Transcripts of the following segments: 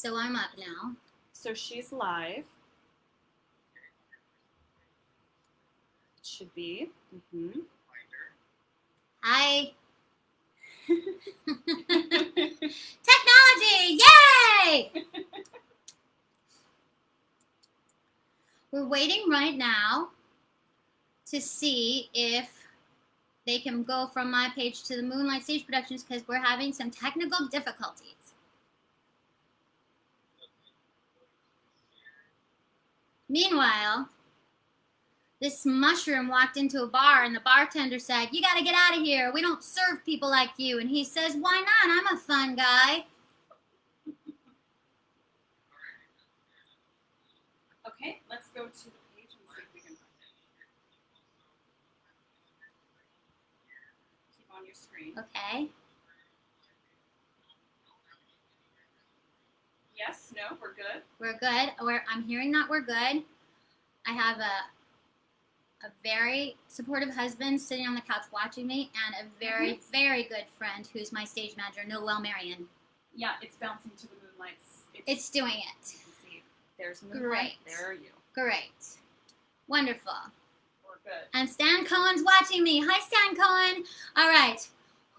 So I'm up now. So she's live. It should be. Mm-hmm. Hi. Technology! Yay! We're waiting right now to see if they can go from my page to the Moonlight Stage Productions because we're having some technical difficulties. Meanwhile, this mushroom walked into a bar and the bartender said, "You gotta get out of here. We don't serve people like you." And he says, "Why not? I'm a fun guy." Okay, let's go to the page and see if we can find it. Keep on your screen. Okay. Yes, no, we're good. We're good. I'm hearing that we're good. I have a very supportive husband sitting on the couch watching me, and a very, very good friend who's my stage manager, Noelle Marion. Yeah, it's bouncing to the moonlights. It's doing it. See, there's moonlight. Great. There are you. Great. Wonderful. We're good. And Stan Cohen's watching me. Hi, Stan Cohen. All right.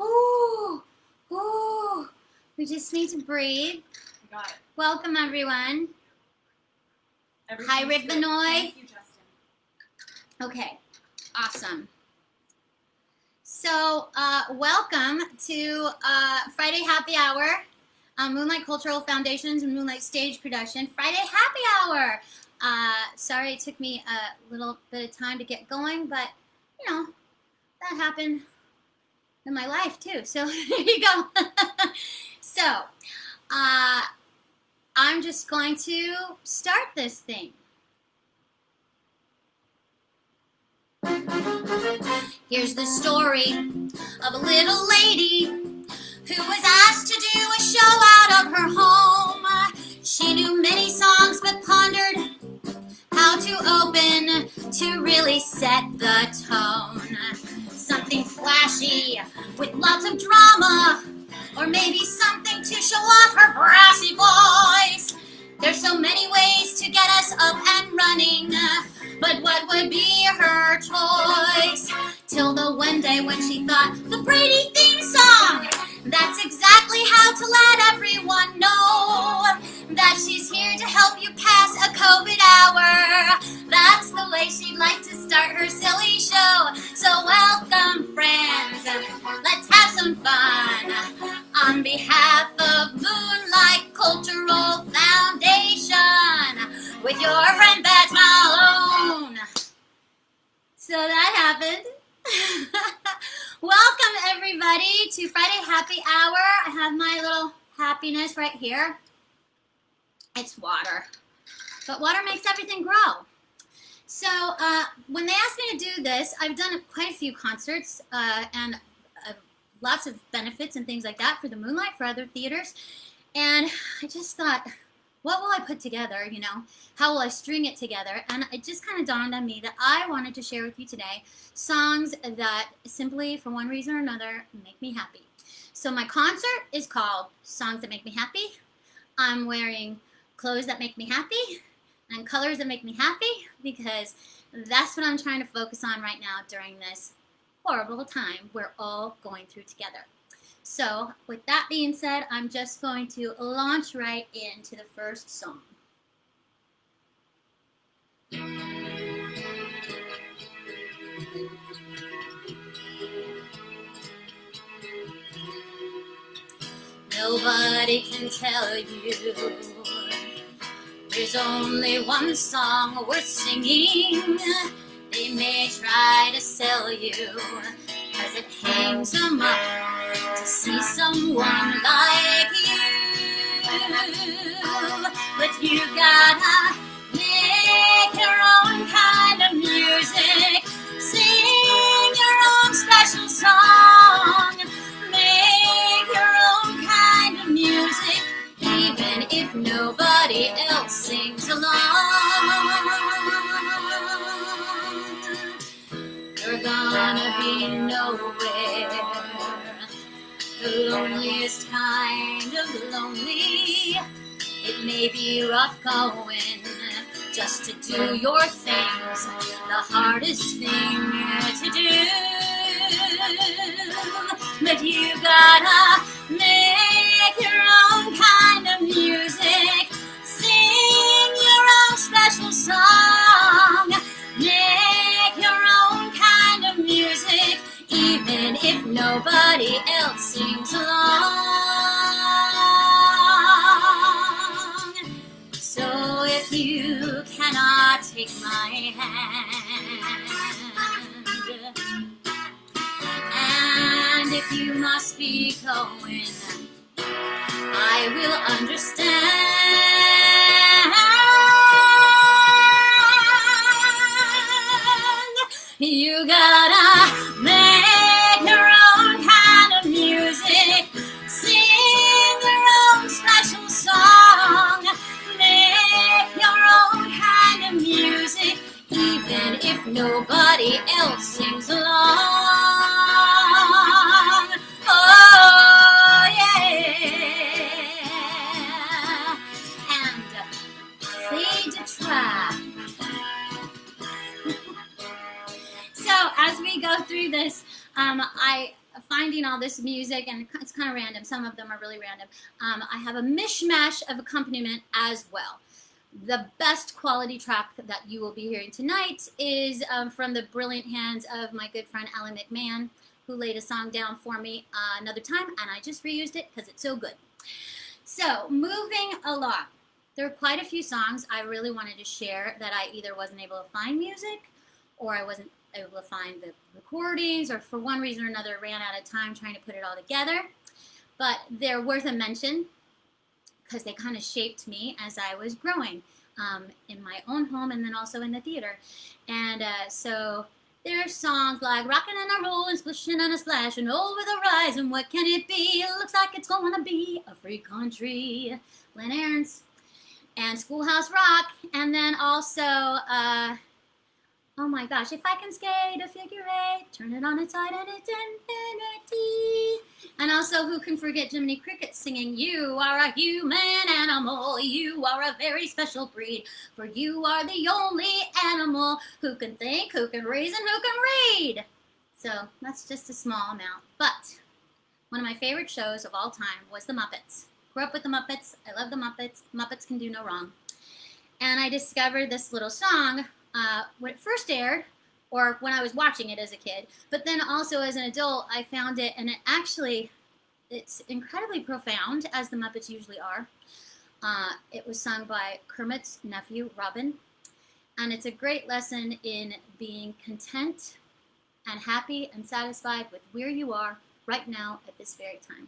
Ooh. Ooh. We just need to breathe. You got it. Welcome, everyone. Hi, Rick good. Benoit. Thank you, Justin. Okay, awesome. So, welcome to Friday Happy Hour, Moonlight Cultural Foundation's and Moonlight Stage Production. Friday Happy Hour. Sorry it took me a little bit of time to get going, but, you know, that happened in my life, too. So, there you go. So, I'm just going to start this thing. Here's the story of a little lady who was asked to do a show out of her home. She knew many songs but pondered how to open to really set the tone. Something flashy with lots of drama, or maybe something to show off her brassy voice. There's so many ways to get us up and running, but what would be her choice? Till the one day when she thought, the Brady theme song! That's exactly how to let everyone know that she's here to help you pass a COVID hour. That's the way she'd like to start her silly show. So welcome, friends. Let's have some fun. On behalf of Moonlight Cultural Foundation, with your friend Beth Malone. So that happened. Welcome, everybody, to Friday Happy Hour. I have my little happiness right here. It's water. But water makes everything grow. So when they asked me to do this, I've done quite a few concerts and lots of benefits and things like that for the Moonlight, for other theaters. And I just thought, what will I put together, you know? How will I string it together? And it just kind of dawned on me that I wanted to share with you today songs that simply, for one reason or another, make me happy. So my concert is called Songs That Make Me Happy. I'm wearing clothes that make me happy and colors that make me happy because that's what I'm trying to focus on right now during this horrible time we're all going through together. So, with that being said, I'm just going to launch right into the first song. Nobody can tell you there's only one song worth singing. They may try to sell you, cause it hangs them up to see someone like you. But you gotta make your own kind of music, sing your own special song, make your own kind of music, even if nobody else sings along. You're gonna be nowhere, the loneliest kind of lonely. It may be rough going just to do your things, the hardest thing to do. But you gotta make your own kind of music, sing your own special song, make your own kind of music, even if nobody else sings along. So if you cannot take my hand, and if you must be going, I will understand. You gotta make your own kind of music, sing your own special song, make your own kind of music, even if nobody else sings along. Oh, yeah. And fade to track. So as we go through this, I finding all this music, and it's kind of random. Some of them are really random. I have a mishmash of accompaniment as well. The best quality track that you will be hearing tonight is from the brilliant hands of my good friend Alan McMahon, who laid a song down for me another time, and I just reused it because it's so good. So moving along, there are quite a few songs I really wanted to share that I either wasn't able to find music, or I wasn't able to find the recordings, or for one reason or another ran out of time trying to put it all together. But they're worth a mention because they kind of shaped me as I was growing in my own home and then also in the theater. And so there are songs like Rockin' and a Rollin', Splishin' and a Splashin' over the horizon. What can it be? It looks like it's gonna be a free country. Glen Ahrens and Schoolhouse Rock. And then also oh my gosh, if I can skate a figure eight, turn it on its side and it's infinity. And also, who can forget Jiminy Cricket singing, you are a human animal, you are a very special breed, for you are the only animal who can think, who can reason, who can read. So that's just a small amount. But one of my favorite shows of all time was The Muppets. Grew up with The Muppets. I love The Muppets. Muppets can do no wrong. And I discovered this little song when it first aired, or when I was watching it as a kid, but then also as an adult, I found it, and it's incredibly profound, as the Muppets usually are. It was sung by Kermit's nephew, Robin, and it's a great lesson in being content and happy and satisfied with where you are right now at this very time.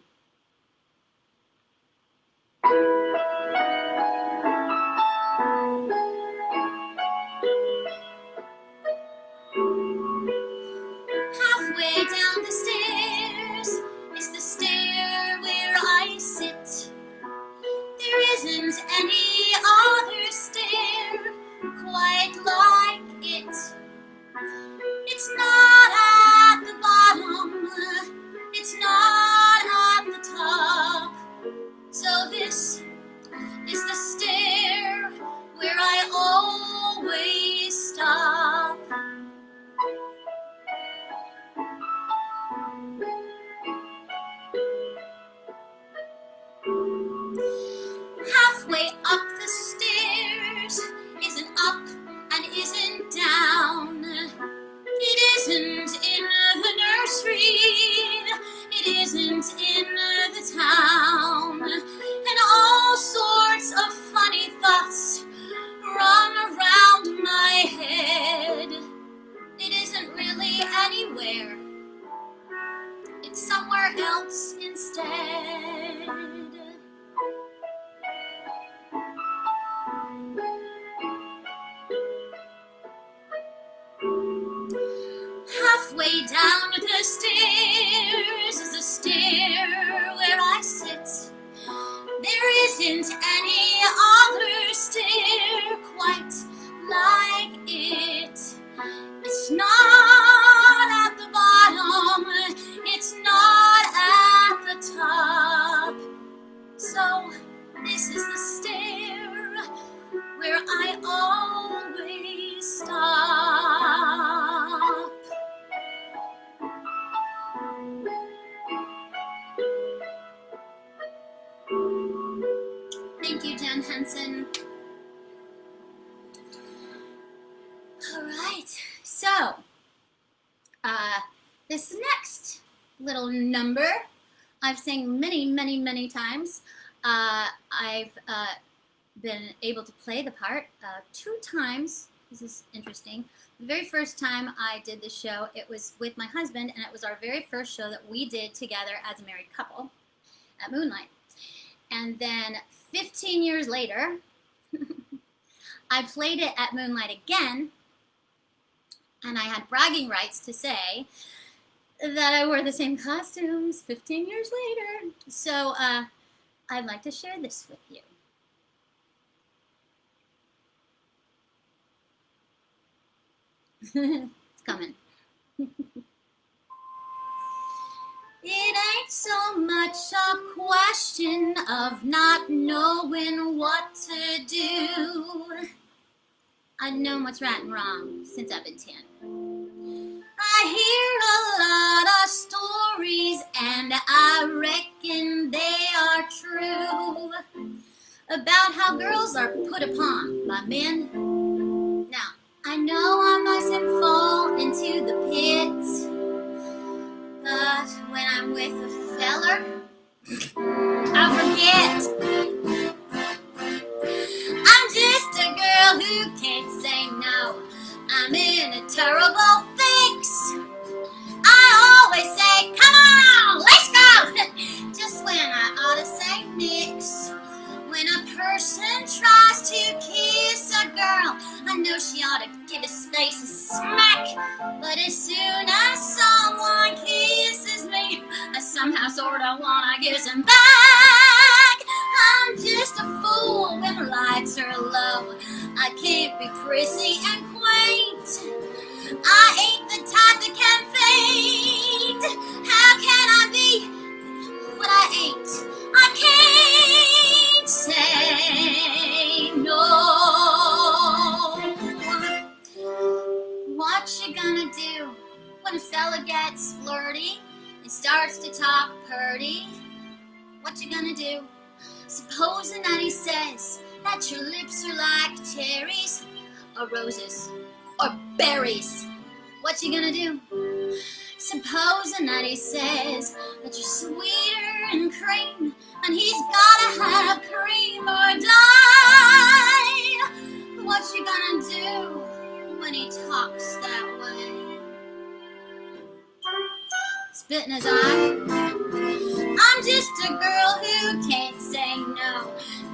Halfway down the stairs is the stair where I sit. There isn't any other stair quite like it. It's not at the bottom, it's not at the top. So this is the stair where I always stop. Halfway up the stairs isn't up and isn't down. It isn't in the nursery, it isn't in the town. And all sorts of funny thoughts run around my head. It isn't really anywhere, it's somewhere else instead. Halfway down the stairs is a stair where I sit. There isn't any other stair quite like it. It's not at the bottom, it's not at the top. So this is the stair Thank you, Jen Henson. All right, so this next little number I've sang many, many, many times. I've been able to play the part 2 times. This is interesting. The very first time I did this show, it was with my husband, and it was our very first show that we did together as a married couple at Moonlight. And then 15 years later, I played it at Moonlight again, and I had bragging rights to say that I wore the same costumes 15 years later. So I'd like to share this with you. It's coming. It ain't so much a question of not knowing what to do. I've known what's right and wrong since I've been 10. I hear a lot of stories, and I reckon they are true, about how girls are put upon by men. Now, I know I mustn't fall into the pit, but when I'm with a feller, I forget. I'm just a girl who can't say no. I'm in a terrible fix. I always say, come on, let's go, just when I ought to say nix. When a person tries to kiss a girl, I know she ought to give his face a smack. But as soon as someone kisses me, I somehow sorta wanna kiss him back. I'm just a fool when the lights are low. I can't be prissy and quaint. I ain't the type that can faint. How can I be what I ain't? I can't say no. What you gonna do when a fella gets flirty and starts to talk purty? What you gonna do? Supposing that he says that your lips are like cherries or roses or berries. What you gonna do? Supposing that he says that you're sweeter than cream, and he's gotta have cream or die. What you gonna do when he talks that way? Spit in his eye. I'm just a girl who can't say no,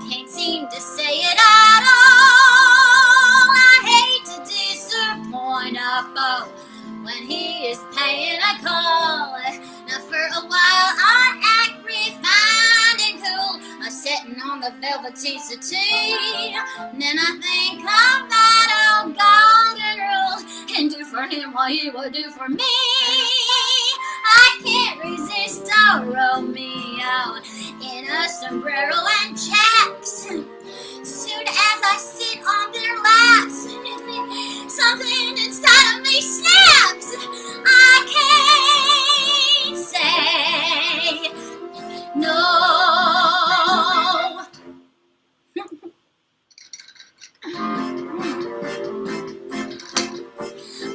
can't seem to say it at all. I hate to disappoint a beau when he is paying a call. Now for a while I act refined and cool, I'm sitting on the velvety settee. Then I think of that old golden rule, and do for him what he would do for me. I can't resist a Romeo in a sombrero and chaps. Soon as I sit on their laps, something inside of me snaps. I can't say no.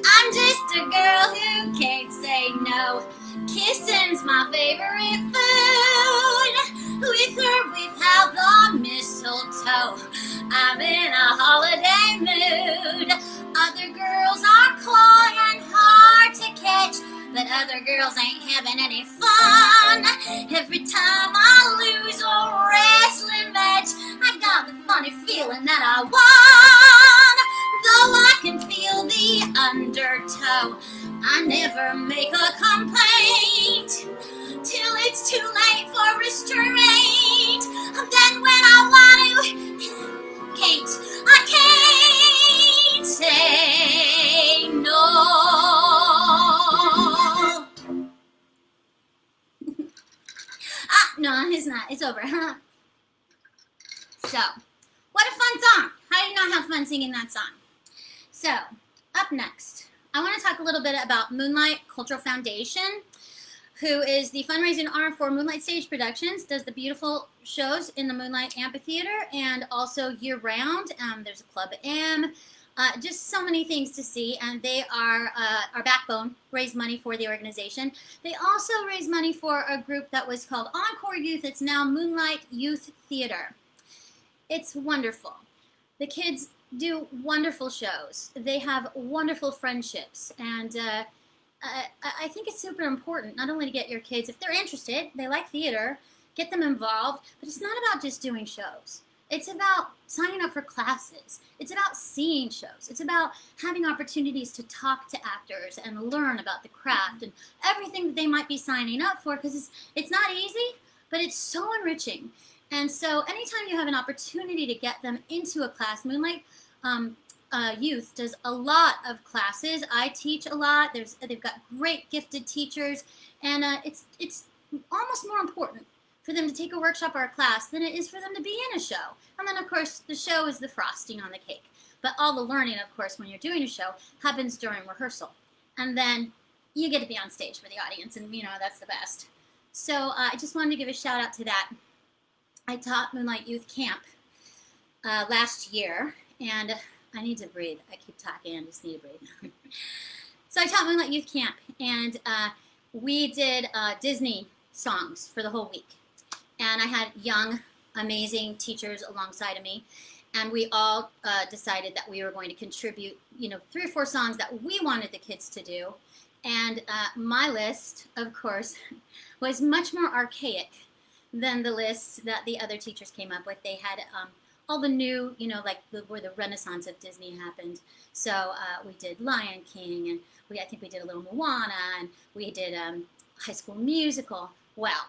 I'm just a girl who can't say no. Kissing's my favorite food. With her we've had the mistletoe. I'm in a holiday mood. Other girls are coy and hard to catch, but other girls ain't having any fun. Every time I lose a wrestling match, I got the funny feeling that I won. Though I can feel the undertow, I never make a complaint till it's too late for restraint. Then when I want to, I can't say no. No, it's not. It's over. So, what a fun song. How do you not have fun singing that song? So, up next, I want to talk a little bit about Moonlight Cultural Foundation, who is the fundraising arm for Moonlight Stage Productions, does the beautiful shows in the Moonlight Amphitheater and also year-round. There's a Club M, just so many things to see, and they are our backbone, raise money for the organization. They also raise money for a group that was called Encore Youth. It's now Moonlight Youth Theater. It's wonderful. The kids do wonderful shows. They have wonderful friendships, and I think it's super important not only to get your kids, if they're interested, they like theater, get them involved, but it's not about just doing shows. It's about signing up for classes. It's about seeing shows. It's about having opportunities to talk to actors and learn about the craft and everything that they might be signing up for, because it's not easy, but it's so enriching. And so anytime you have an opportunity to get them into a class, Moonlight Youth does a lot of classes. I teach a lot. They've got great gifted teachers, and it's almost more important for them to take a workshop or a class than it is for them to be in a show. And then, of course, the show is the frosting on the cake. But all the learning, of course, when you're doing a show, happens during rehearsal. And then you get to be on stage for the audience, and, that's the best. So I just wanted to give a shout-out to that. I taught Moonlight Youth Camp last year, and I need to breathe. I keep talking, I just need to breathe. So I taught Moonlight Youth Camp, and we did Disney songs for the whole week. And I had young, amazing teachers alongside of me, and we all decided that we were going to contribute, 3 or 4 songs that we wanted the kids to do. And my list, of course, was much more archaic than the list that the other teachers came up with. They had all the new, like where the renaissance of Disney happened. So we did Lion King, and I think we did a little Moana, and we did High School Musical. Well,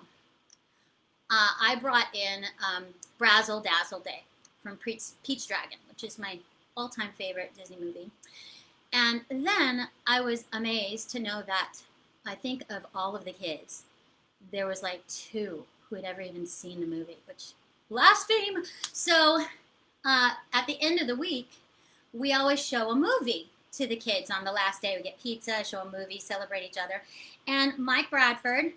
I brought in Brazzle Dazzle Day from Peach Dragon, which is my all-time favorite Disney movie. And then I was amazed to know that I think of all of the kids, there was like 2 who had ever even seen the movie, which blaspheme. So at the end of the week, we always show a movie to the kids. On the last day, we get pizza, show a movie, celebrate each other. And Mike Bradford,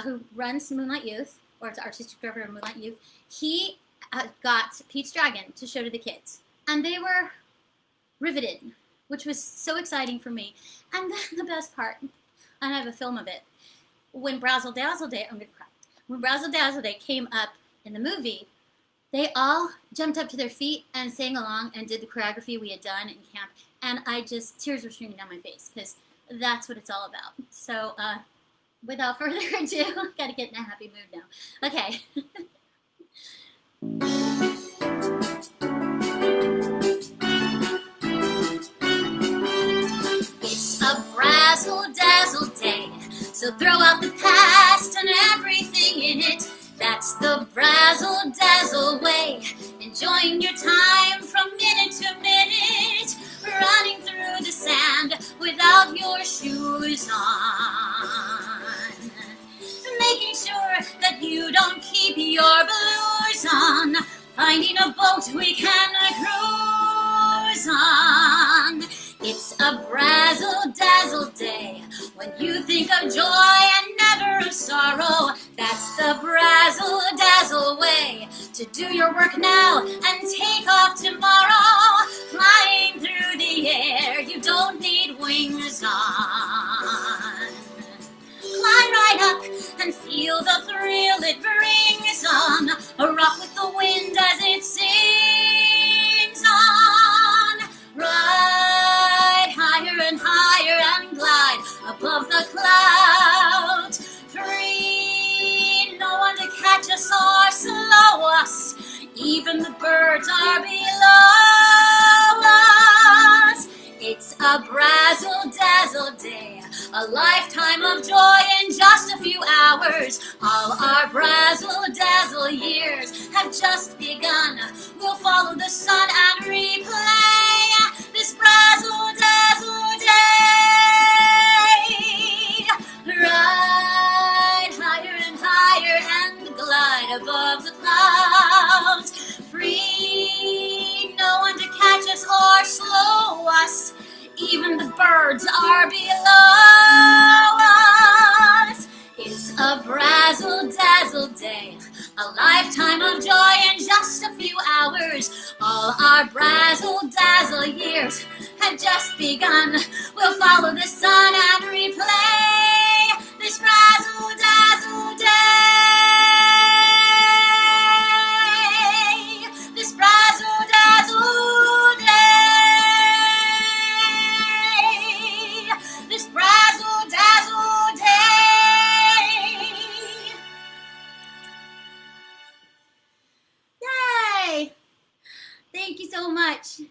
who runs Moonlight Youth, or is artistic director of Moonlight Youth, he got Pete's Dragon to show to the kids. And they were riveted, which was so exciting for me. And then the best part, and I have a film of it, when Brazzle Dazzle Day, I'm going to cry. When Brazzle Dazzle Day came up in the movie, they all jumped up to their feet and sang along and did the choreography we had done in camp. And tears were streaming down my face, because that's what it's all about. So, without further ado, gotta get in a happy mood now. Okay. It's a Brazzle Dazzle Day, so throw out the past and everything in it. That's the Brazzle Dazzle way, enjoying your time from minute to minute, running through the sand without your shoes on, making sure that you don't keep your blues on, finding a boat we can cruise on. It's a Brazzle Dazzle Day, when you think of joy and never of sorrow. That's the Brazzle Dazzle way, to do your work now and take off tomorrow. Flying through the air, you don't need wings on. Climb right up and feel the thrill it brings on. Rock with the wind as it sings on. Ride higher and higher and glide above the clouds. Free, no one to catch us or slow us. Even the birds are below us. It's a Brazzle Dazzle Day, a lifetime of joy in just a few hours. All our Brazzle Dazzle years have just begun. We'll follow the sun and replay this Brazzle Dazzle Day. Ride higher and higher and glide above the clouds. Free, no one to catch us or slow us. Even the birds are below us. It's A lifetime of joy in just a few hours. All our brazzle-dazzle years have just begun. We'll follow the sun and replay this razzle-dazzle day. This razzle-dazzle day. This razzle-dazzle day. Yay! Thank you so much.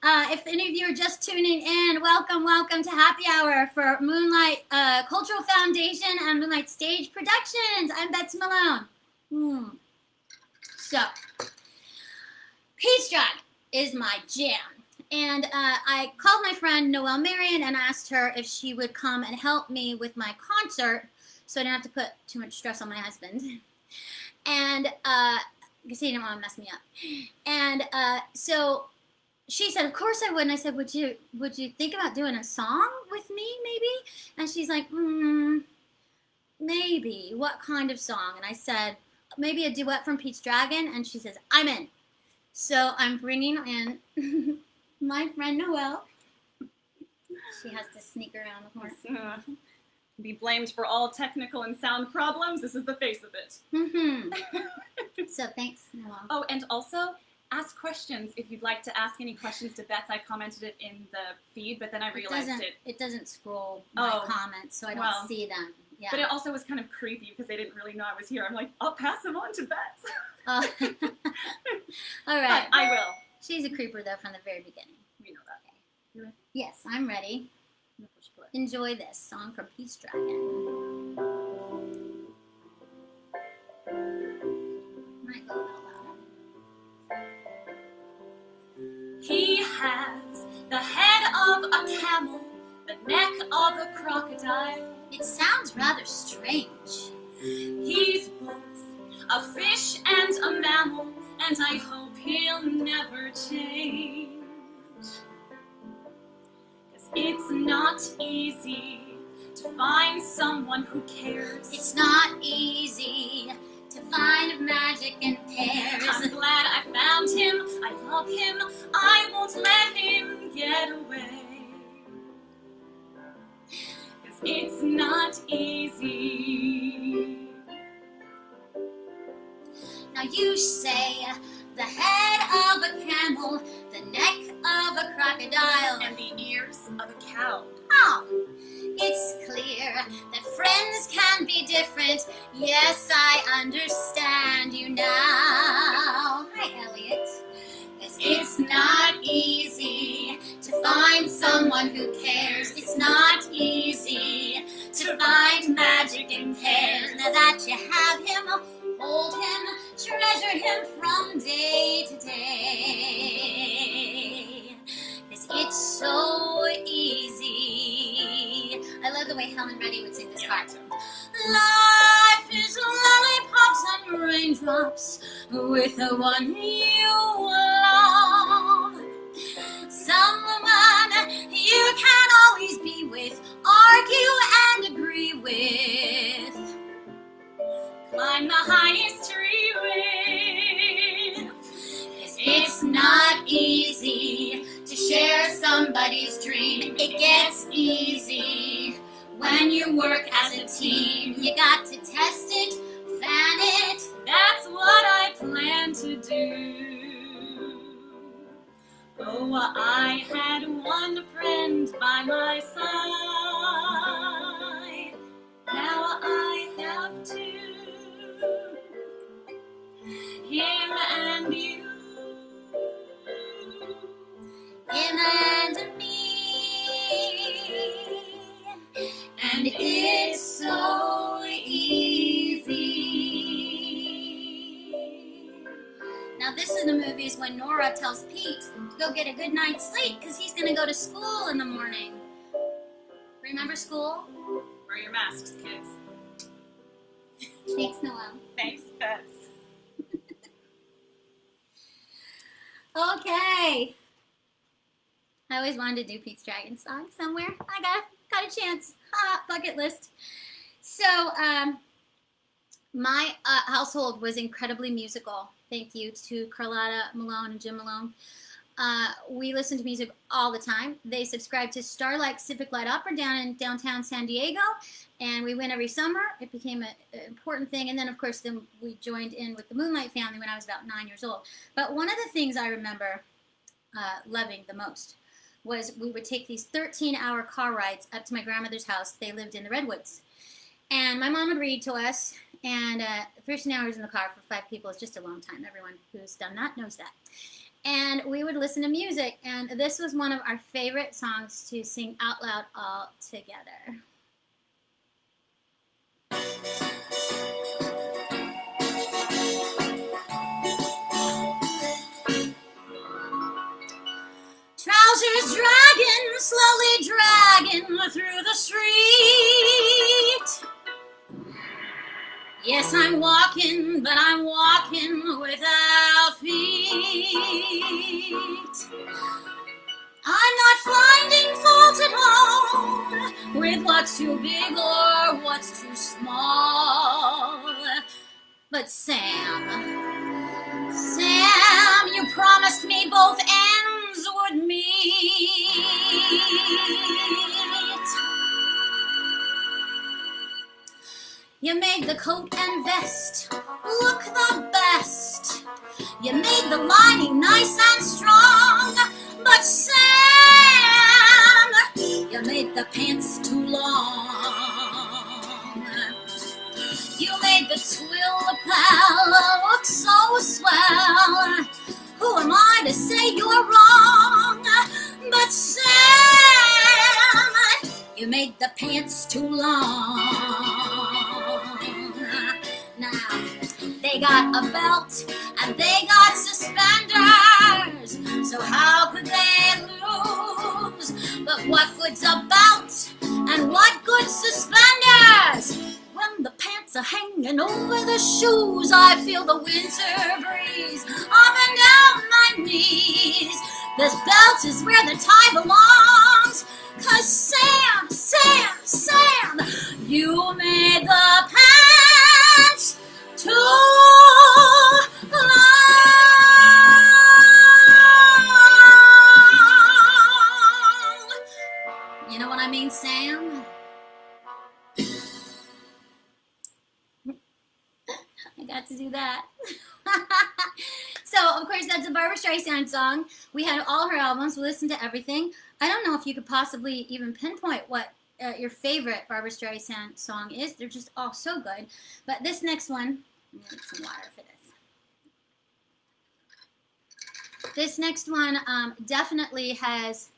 If any of you are just tuning in, welcome to Happy Hour for Moonlight Cultural Foundation and Moonlight Stage Productions. I'm Betsy Malone. So, Peach Drag is my jam. And I called my friend Noelle Marion and asked her if she would come and help me with my concert so I didn't have to put too much stress on my husband. And because he didn't want to mess me up. And so she said, of course I would. And I said, would you think about doing a song with me, maybe? And she's like, maybe. What kind of song? And I said, maybe a duet from Pete's Dragon. And she says, I'm in. So I'm bringing in my friend Noelle. She has to sneak around the corner. Be blamed for all technical and sound problems. This is the face of it. So thanks, Noelle. Oh, and also ask questions if you'd like to ask any questions to Bets. I commented it in the feed, but then I realized it doesn't scroll my comments, so I don't see them. Yeah. But it also was kind of creepy because they didn't really know I was here. I'm like, I'll pass them on to Bets. All right. But I will. She's a creeper, though, from the very beginning. We know that. You ready? Yes, I'm ready. Enjoy this song from Pete's Dragon. Might go a little louder. He has the head of a camel, the neck of a crocodile. It sounds rather strange. He's both a fish and a mammal, and I hope he'll never change. 'Cause it's not easy to find someone who cares. It's not easy to find magic in pairs. I'm glad I found him. I love him. I won't let him get away. 'Cause it's not easy. Now you say the head of a camel, the neck of a crocodile, And the ears of a cow. Oh, it's clear that friends can be different. Yes, I understand you now. Hi, Elliot. 'Cause it's not easy to find someone who cares. It's not easy to find magic in pairs. Now that you have him, hold him, treasure him from day to day. 'Cause it's so easy. I love the way Helen Reddy would sing this part. Life is lollipops and raindrops with the one you love. Someone you can always be with, argue and agree with. Climb the highest tree with. It's not easy to share somebody's dream. It gets easy when you work as a team. You got to test it, fan it. That's what I plan to do. Oh, I had one friend by my side. Now I have two. Him and you. Him and me. And it's so easy. Now this in the movie is when Nora tells Pete to go get a good night's sleep because he's going to go to school in the morning. Remember school? Wear your masks, kids. Thanks, Noelle. Thanks, Bets. Okay. I always wanted to do Pete's Dragon song somewhere. I got a chance. Bucket list. So, My household was incredibly musical. Thank you to Carlotta Malone and Jim Malone. We listened to music all the time. They subscribed to Starlight Civic Light Opera down in downtown San Diego, and we went every summer. It became an important thing. And then, of course, then we joined in with the Moonlight family when I was about 9 years old. But one of the things I remember loving the most was we would take these 13-hour car rides up to my grandmother's house. They lived in the Redwoods. And my mom would read to us, and 13 hours in the car for 5 people is just a long time. Everyone who's done that knows that. And we would listen to music, and this was one of our favorite songs to sing out loud all together. Trousers dragging, slowly dragging through the street. Yes, I'm walking, but I'm walking without feet. I'm not finding fault at all with what's too big or what's too small. But Sam, you promised me both ends would meet. You made the coat and vest look the best. You made the lining nice and strong. But Sam, you made the pants too long. You made the twill lapel look so swell. Who am I to say you're wrong? But Sam, you made the pants too long. Now, they got a belt and they got suspenders, so how could they lose? But what good's a belt and what good's suspenders? When the pants are hanging over the shoes, I feel the winter breeze up and down my knees. This belt is where the tie belongs, 'cause Sam, you made the pants too long. You know what I mean, Sam? I got to do that. So, of course, that's a Barbra Streisand song. We had all her albums. We listened to everything. I don't know if you could possibly even pinpoint what your favorite Barbra Streisand song is. They're just all so good. But this next one, I'm going to get some water for this. This next one definitely has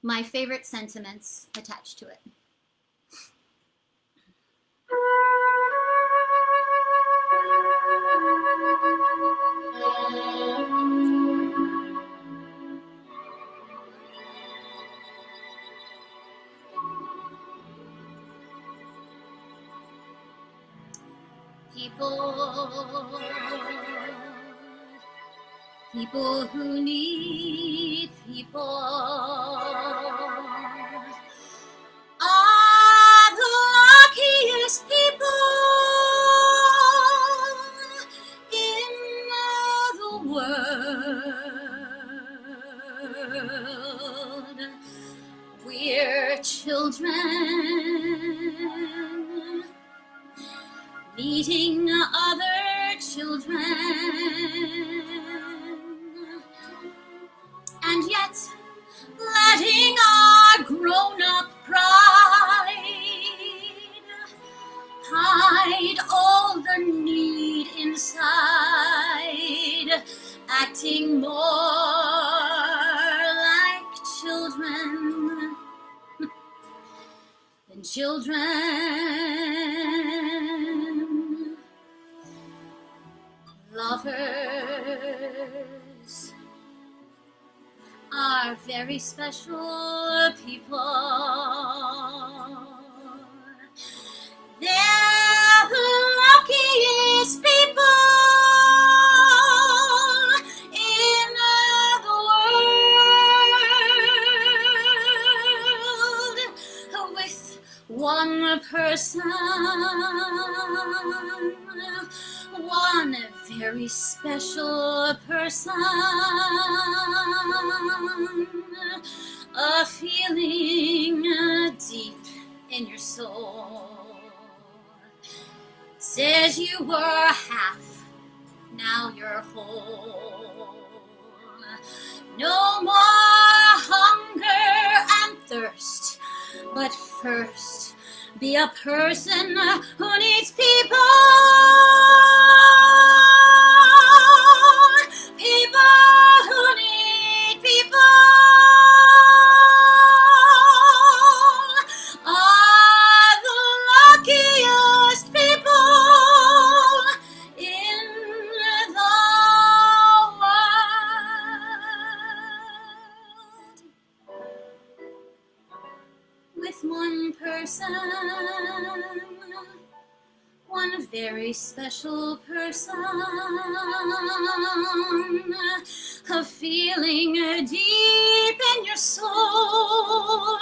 my favorite sentiments attached to it. People who need people are the luckiest people in the world. We're children meeting other children, and yet letting our grown-up pride hide all the need inside, acting more like children than children. Lovers are very special people. They're the luckiest people in the world. With one person, one very special person, a feeling deep in your soul says you were half, now you're whole. No more hunger and thirst, but first be a person who needs people. People who need people are the luckiest people in the world. With one person, one very special person, a feeling deep in your soul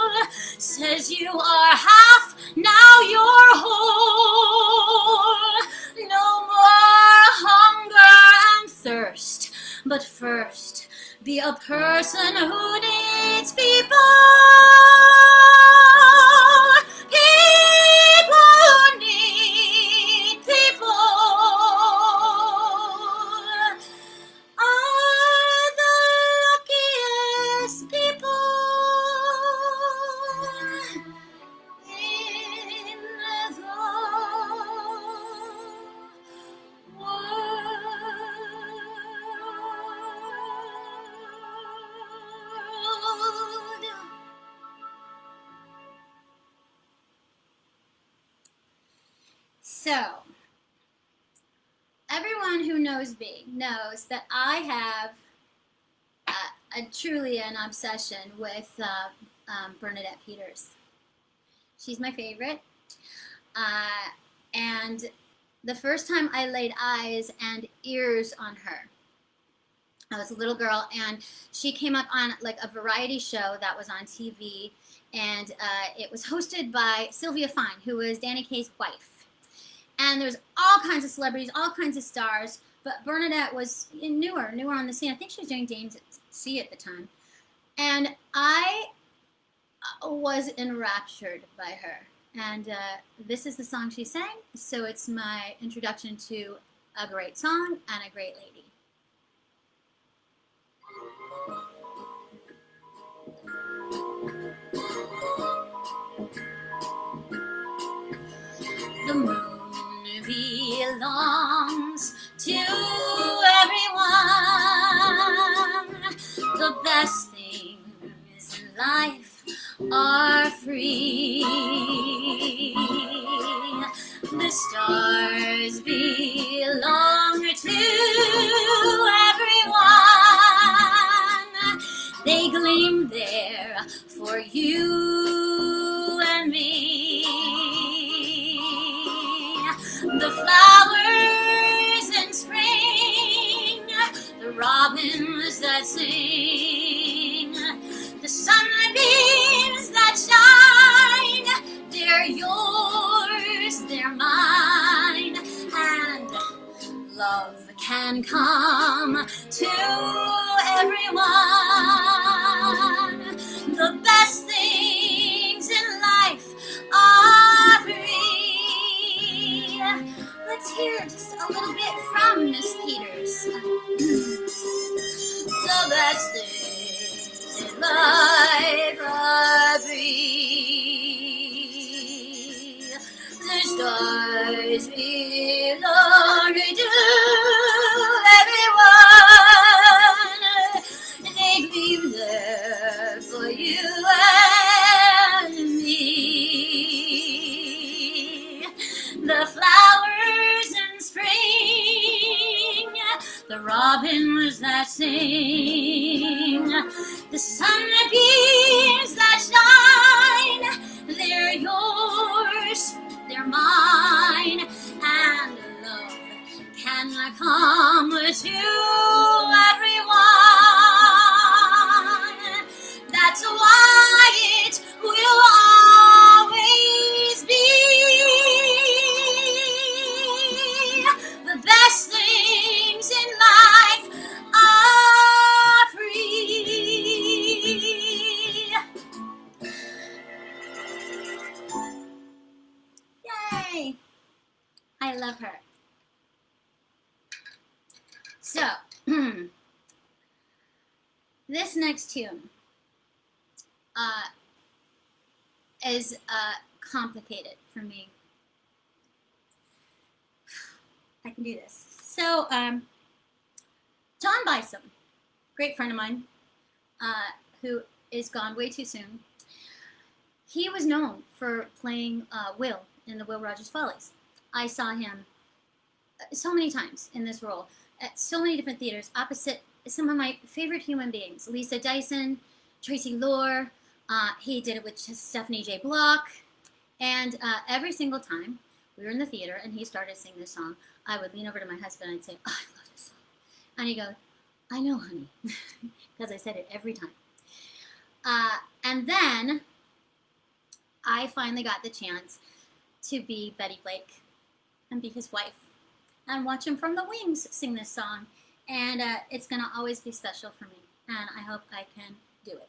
says you are half, now you're whole. No more hunger and thirst, but first be a person who needs people. People need people are the luckiest people in the world. So, everyone who knows me knows that I have truly an obsession with Bernadette Peters. She's my favorite. And the first time I laid eyes and ears on her, I was a little girl, and she came up on like a variety show that was on TV, and it was hosted by Sylvia Fine, who was Danny Kaye's wife. And there's all kinds of celebrities, all kinds of stars, but Bernadette was newer on the scene. I think she was doing Dames at Sea at the time. And I was enraptured by her. And this is the song she sang, so it's my introduction to a great song and a great lady. The moon belongs to everyone. The best things in life are free. The stars belong to everyone. They gleam there for you and me. The flowers in spring, the robins that sing, the sunbeams that shine, they're yours, they're mine, and love can come to everyone. The best things in life are free. Let's hear just a little bit from Miss Peters. The best things in life are free. The stars belong to everyone. They gleam there for you and me. The flowers in spring, the robins that sing, the sunbeams that shine, they're yours, they're mine, and love can come to everyone. That's why it will always be this next tune is complicated for me. I can do this. So, John Bison, great friend of mine, who is gone way too soon. He was known for playing Will in the Will Rogers Follies. I saw him so many times in this role at so many different theaters, opposite some of my favorite human beings, Lisa Dyson, Tracy Lore. He did it with Stephanie J. Block, and every single time we were in the theater and he started singing this song, I would lean over to my husband and I'd say, "Oh, I love this song," and he'd go, "I know, honey," because I said it every time. And then I finally got the chance to be Betty Blake and be his wife and watch him from the wings sing this song. And it's going to always be special for me. And I hope I can do it.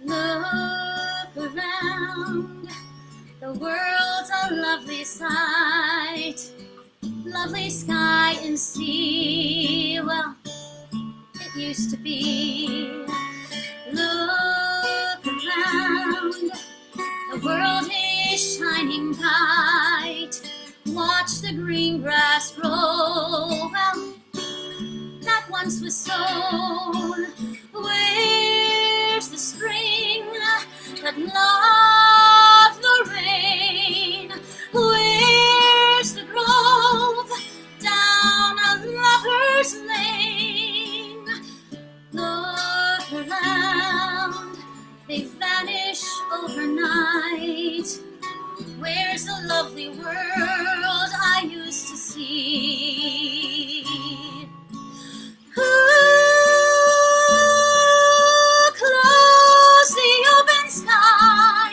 Look around, the world's a lovely sight. Lovely sky and sea, well, it used to be. Look around, the world is shining bright. Watch the green grass grow, well, that once was sown. Where's the spring that loved the rain? Where's the grove down a lover's lane? Look around, they vanish overnight. Where's the lovely world I used to see? Close the open sky,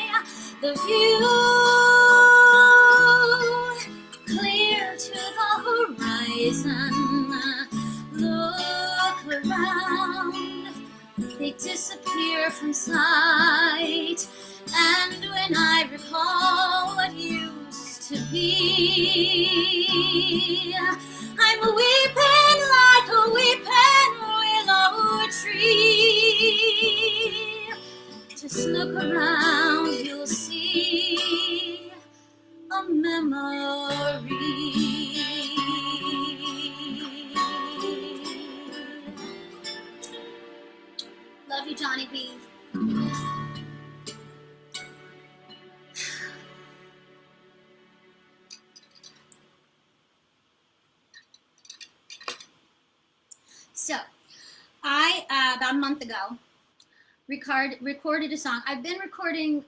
the view clear to the horizon. Look around, they disappear from sight. And when I recall what used to be, I'm weeping like a weeping willow tree. Just look around, you'll see a memory. Love you, Johnny B. So, I, about a month ago, recorded a song. I've been recording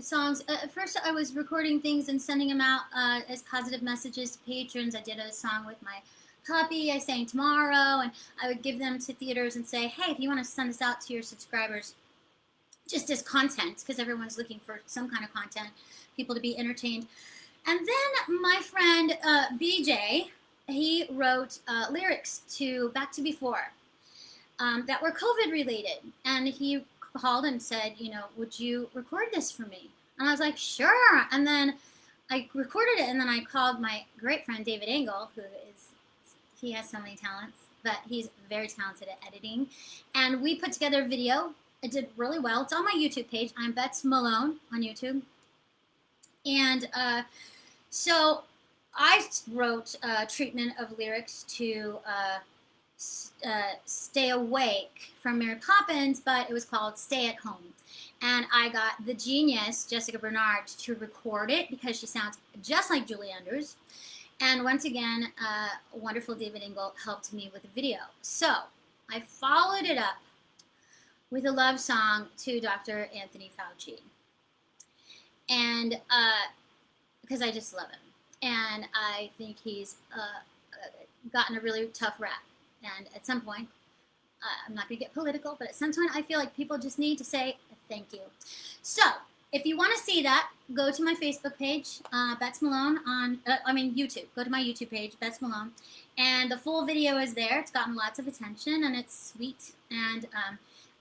songs. At first, I was recording things and sending them out as positive messages to patrons. I did a song with my puppy. I sang Tomorrow, and I would give them to theaters and say, hey, if you want to send this out to your subscribers, just as content, because everyone's looking for some kind of content, people to be entertained. And then my friend BJ, he wrote lyrics to Back to Before that were COVID related. And he called and said, you know, would you record this for me? And I was like, sure. And then I recorded it, and then I called my great friend David Engel, he has so many talents, but he's very talented at editing. And we put together a video. It did really well. It's on my YouTube page. I'm Bets Malone on YouTube. And so I wrote a treatment of lyrics to Stay Awake from Mary Poppins, but it was called Stay at Home. And I got the genius, Jessica Bernard, to record it because she sounds just like Julie Andrews. And once again, wonderful David Engel helped me with the video. So I followed it up with a love song to Dr. Anthony Fauci. And because I just love him. And I think he's gotten a really tough rap. And at some point, I'm not going to get political, but at some point I feel like people just need to say thank you. So if you want to see that, go to my Facebook page, Bets Malone on, YouTube. Go to my YouTube page, Bets Malone. And the full video is there. It's gotten lots of attention, and it's sweet. And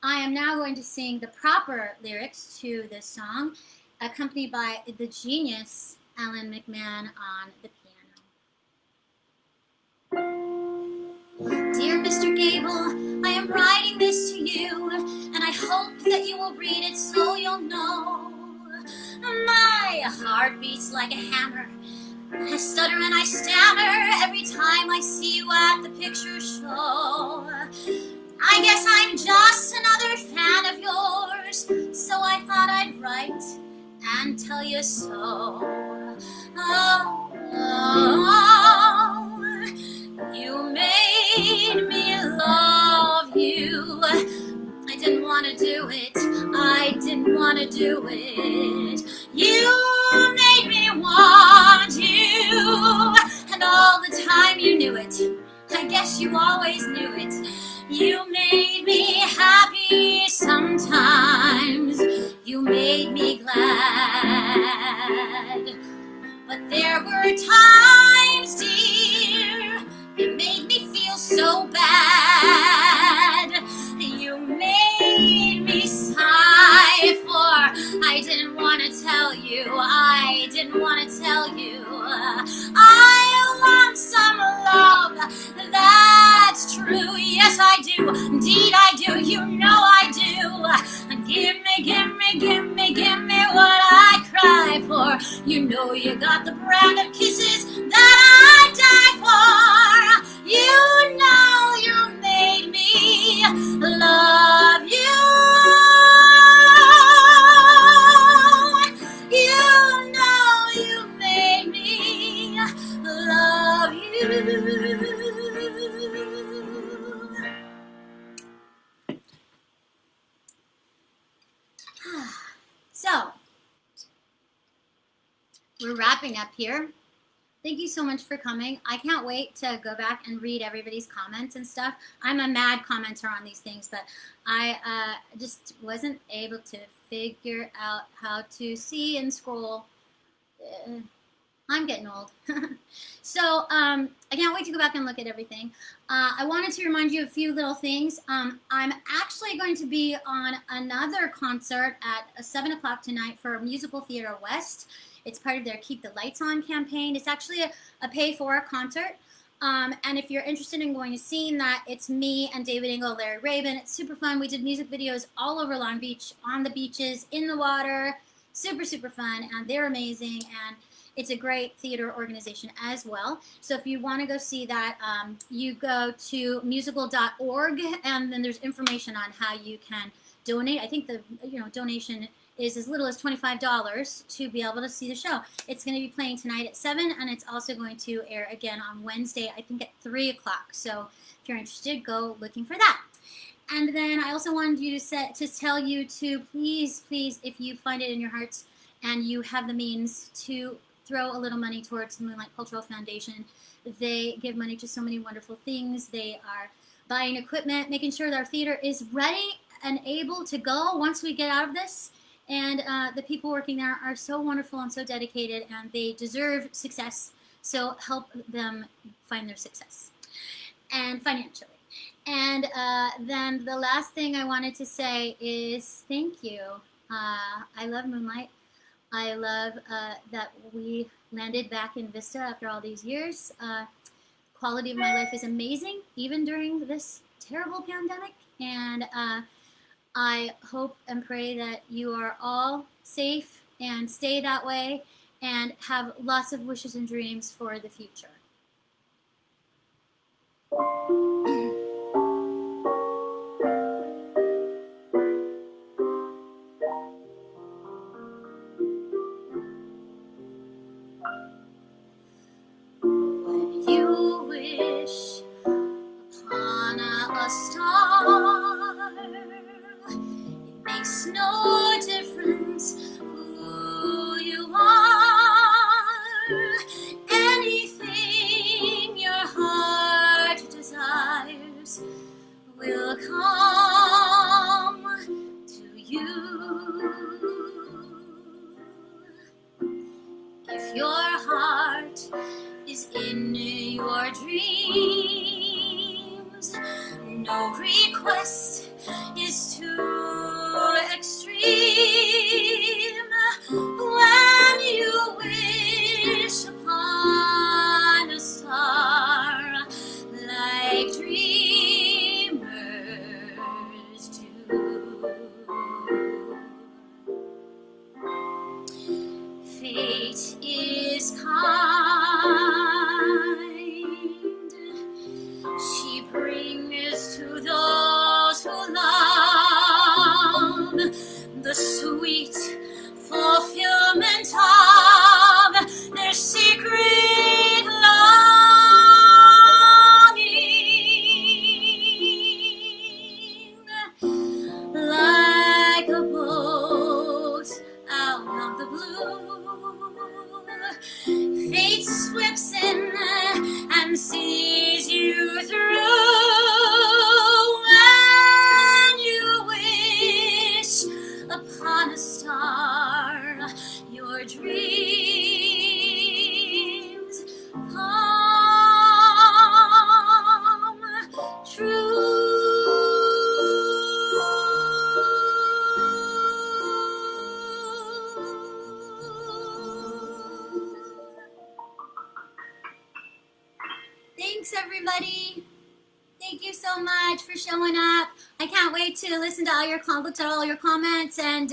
I am now going to sing the proper lyrics to this song, accompanied by the genius Alan McMahon on the piano. Dear Mr. Gable, I am writing this to you, and I hope that you will read it so you'll know. My heart beats like a hammer. I stutter and I stammer every time I see you at the picture show. I guess I'm just another fan of yours, so I thought I'd write and tell you so. Oh, you made me love you. I didn't want to do it. I didn't want to do it. You made me want you, and all the time you knew it. I guess you always knew it. You made me happy sometimes. You made me glad. But there were times, dear, it made me feel so bad. You made me sigh, for I didn't want to tell you. I didn't want to tell you. I want some love, that's true. Yes, I do. Indeed, I do. You know I do. Give me, give me, give me, give me what I cry for. You know you got the brand of kisses that I die for. You know you made me love you. You know you made me love you. So, we're wrapping up here. Thank you so much for coming. I can't wait to go back and read everybody's comments and stuff. I'm a mad commenter on these things, but I just wasn't able to figure out how to see and scroll. I'm getting old. So I can't wait to go back and look at everything. I wanted to remind you of a few little things. I'm actually going to be on another concert at 7 o'clock tonight for Musical Theater West. It's part of their Keep the Lights On campaign. It's actually a pay-for concert. And if you're interested in going to seeing that, it's me and David Engel, Larry Rabin. It's super fun. We did music videos all over Long Beach, on the beaches, in the water. Super, super fun. And they're amazing. And it's a great theater organization as well. So if you want to go see that, you go to musical.org, and then there's information on how you can donate. I think the donation is as little as $25 to be able to see the show. It's going to be playing tonight at 7, and it's also going to air again on Wednesday, I think at 3 o'clock. So if you're interested, go looking for that. And then I also wanted you to tell you to please, if you find it in your hearts and you have the means, to throw a little money towards the Moonlight Cultural Foundation. They give money to so many wonderful things. They are buying equipment, making sure that our theater is ready and able to go once we get out of this. And the people working there are so wonderful and so dedicated, and they deserve success. So help them find their success, and financially. And then the last thing I wanted to say is thank you. I love Moonlight. I love that we landed back in Vista after all these years. Quality of my life is amazing, even during this terrible pandemic. And I hope and pray that you are all safe and stay that way and have lots of wishes and dreams for the future. When you wish upon a star, it makes no difference who you are. Anything your heart desires will come to you. If your heart is in your dreams, no request is too everybody. Thank you so much for showing up. I can't wait to listen to look at all your comments, and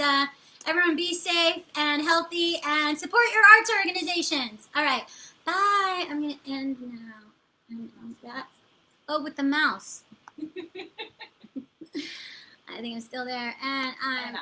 everyone be safe and healthy and support your arts organizations. All right, bye. I'm gonna end now. And that. Oh, with the mouse. I think I'm still there, and I'm